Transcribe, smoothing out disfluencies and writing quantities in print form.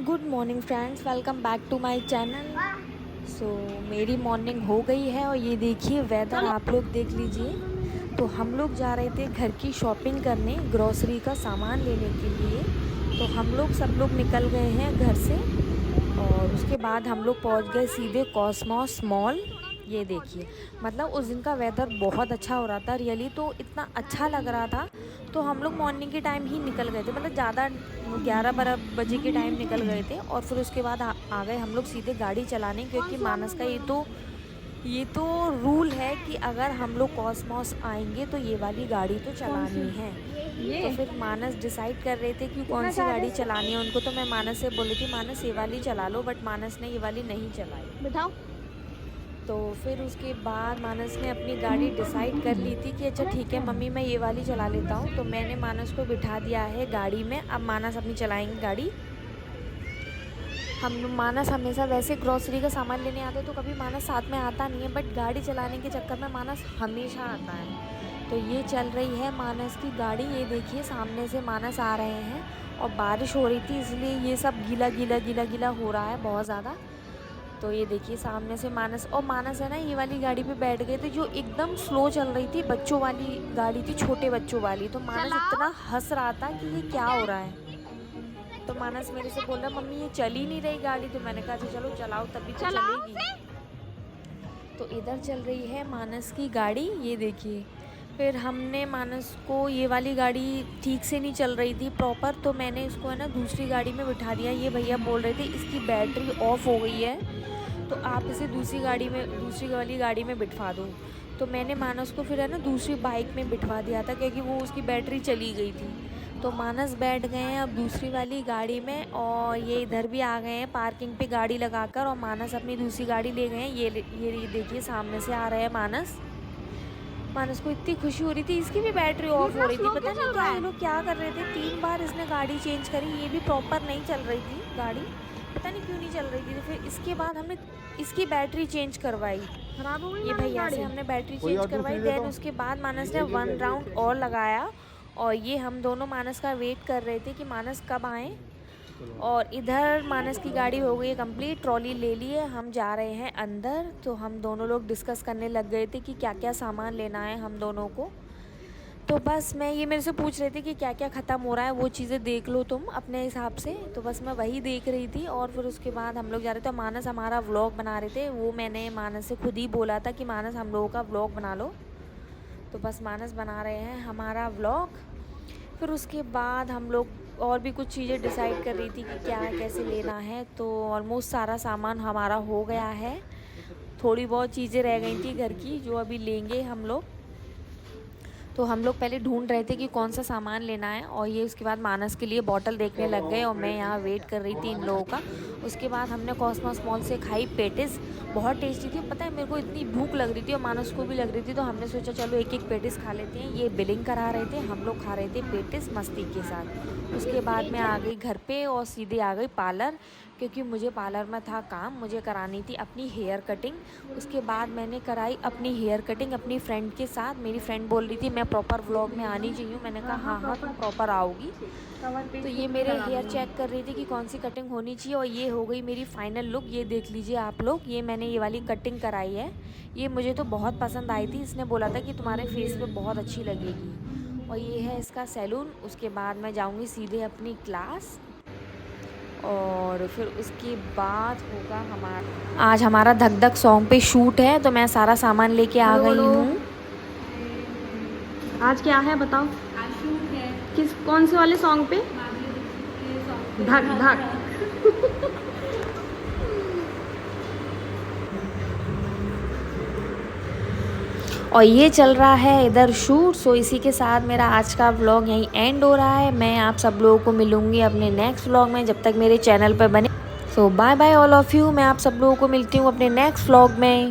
Good morning friends, welcome back to my channel. मेरी morning हो गई है और ये देखिए वेदर आप लोग देख लीजिए। तो हम लोग जा रहे थे घर की शॉपिंग करने, ग्रोसरी का सामान लेने के लिए। तो हम लोग सब लोग निकल गए हैं घर से और उसके बाद हम लोग पहुंच गए सीधे कॉस्मॉस मॉल। ये देखिए, मतलब उस दिन का वेदर बहुत अच्छा हो रहा था रियली, तो इतना अच्छा लग रहा था। तो हम लोग मॉर्निंग के टाइम ही निकल गए थे, मतलब ज़्यादा 11-12 बजे के टाइम निकल गए थे। और फिर उसके बाद आ गए हम लोग सीधे गाड़ी चलाने, क्योंकि मानस का ये तो रूल है कि अगर हम लोग कॉस्मॉस आएंगे तो ये वाली गाड़ी तो चलानी है। तो फिर मानस डिसाइड कर रहे थे कि कौन सी गाड़ी चलानी है उनको। तो मैं मानस से बोली थी मानस ये वाली चला लो, बट मानस ने ये वाली नहीं चलाई। बताओ। तो फिर उसके बाद मानस ने अपनी गाड़ी डिसाइड कर ली थी कि अच्छा ठीक है मम्मी, मैं ये वाली चला लेता हूँ। तो मैंने मानस को बिठा दिया है गाड़ी में। अब मानस अपनी चलाएंगे गाड़ी। मानस हमेशा वैसे ग्रॉसरी का सामान लेने आते तो कभी मानस साथ में आता नहीं है, बट गाड़ी चलाने के चक्कर में मानस हमेशा आता है। तो ये चल रही है मानस की गाड़ी। ये देखिए सामने से मानस आ रहे हैं और बारिश हो रही थी, इसलिए ये सब गीला गीला गीला गीला हो रहा है बहुत ज़्यादा। तो ये देखिए सामने से मानस है ना, ये वाली गाड़ी पे बैठ गए थे जो एकदम स्लो चल रही थी, बच्चों वाली गाड़ी थी, छोटे बच्चों वाली। तो मानस इतना हंस रहा था कि ये क्या हो रहा है। तो मानस मेरे से बोल रहा मम्मी ये चल ही नहीं रही गाड़ी। तो मैंने कहा अच्छा चलो चलाओ, तभी तो चलेगी। तो इधर चल रही है मानस की गाड़ी। ये देखिए, फिर हमने मानस को, ये वाली गाड़ी ठीक से नहीं चल रही थी प्रॉपर, तो मैंने इसको है ना दूसरी गाड़ी में बिठा दिया। ये भैया बोल रहे थे इसकी बैटरी ऑफ हो गई है, तो आप इसे दूसरी वाली गाड़ी में बिठवा दो। तो मैंने मानस को फिर है ना दूसरी बाइक में बिठवा दिया था, क्योंकि वो उसकी बैटरी चली गई थी। तो मानस बैठ गए हैं अब दूसरी वाली गाड़ी में, और ये इधर भी आ गए हैं पार्किंग पे गाड़ी लगाकर। और मानस अपनी दूसरी गाड़ी ले गए हैं। ये देखिए सामने से आ रहे हैं मानस। मानस को इतनी खुशी हो रही थी, इसकी भी बैटरी ऑफ हो रही थी। पता नहीं क्या ये लोग क्या कर रहे थे, 3 बार इसने गाड़ी चेंज करी, ये भी प्रॉपर नहीं चल रही थी गाड़ी, पता नहीं क्यों नहीं चल रही थी। तो फिर इसके बाद हमने इसकी बैटरी चेंज करवाई, खराब हो गई ये भैया से हमने बैटरी चेंज करवाई। देन उसके बाद मानस ने 1 राउंड और लगाया, और ये हम दोनों मानस का वेट कर रहे थे कि मानस कब आए। और इधर मानस की गाड़ी हो गई है कंप्लीट, ट्रॉली ले ली है, हम जा रहे हैं अंदर। तो हम दोनों लोग डिस्कस करने लग गए थे कि क्या क्या सामान लेना है हम दोनों को। तो बस ये मेरे से पूछ रहे थे कि क्या क्या ख़त्म हो रहा है, वो चीज़ें देख लो तुम अपने हिसाब से। तो बस मैं वही देख रही थी। और फिर उसके बाद हम लोग जा रहे थे। मानस हमारा व्लॉग बना रहे थे, वो मैंने मानस से खुद ही बोला था कि मानस हम लोगों का व्लॉग बना लो। तो बस मानस बना रहे हैं हमारा व्लॉग। फिर उसके बाद हम लोग और भी कुछ चीज़ें डिसाइड कर रही थी कि क्या कैसे लेना है। तो ऑलमोस्ट सारा सामान हमारा हो गया है, थोड़ी बहुत चीज़ें रह गई थी घर की जो अभी लेंगे हम लोग। तो हम लोग पहले ढूंढ रहे थे कि कौन सा सामान लेना है, और ये उसके बाद मानस के लिए बॉटल देखने लग गए, और मैं यहाँ वेट कर रही थी इन लोगों का। उसके बाद हमने कॉस्मॉस मॉल से खाई पेटिस, बहुत टेस्टी थी। पता है मेरे को इतनी भूख लग रही थी और मानस को भी लग रही थी, तो हमने सोचा चलो एक एक पेटिस खा लेते हैं। ये बिलिंग करा रहे थे, हम लोग खा रहे थे पेटिस मस्ती के साथ। उसके बाद मैं आ गई घर पे और सीधे आ गई पार्लर, क्योंकि मुझे पार्लर में था काम, मुझे करानी थी अपनी हेयर कटिंग। उसके बाद मैंने कराई अपनी हेयर कटिंग अपनी फ्रेंड के साथ। मेरी फ्रेंड बोल रही थी मैं प्रॉपर व्लॉग में आनी चाहिए, मैंने कहा हाँ हाँ तुम प्रॉपर आओगी। तो ये मेरे हेयर चेक कर रही थी कि कौन सी कटिंग होनी चाहिए, और ये हो गई मेरी फाइनल लुक। ये देख लीजिए आप लोग, ये मैंने ये वाली कटिंग कराई है। ये मुझे तो बहुत पसंद आई थी, इसने बोला था कि तुम्हारे फेस पे बहुत अच्छी लगेगी। और ये है इसका सैलून। उसके बाद मैं जाऊँगी सीधे अपनी क्लास, और फिर उसके बाद होगा आज हमारा धक धक सॉन्ग पे शूट है। तो मैं सारा सामान लेके आ गई हूँ। आज क्या है बताओ। आज शूट है। कौन से वाले सॉन्ग पे? धक धक। और ये चल रहा है इधर शूट। सो इसी के साथ मेरा आज का व्लॉग यहीं एंड हो रहा है। मैं आप सब लोगों को मिलूँगी अपने नेक्स्ट व्लॉग में, जब तक मेरे चैनल पर बने। So bye bye all of you. मैं आप सब लोगों को मिलती हूँ अपने नेक्स्ट व्लॉग में।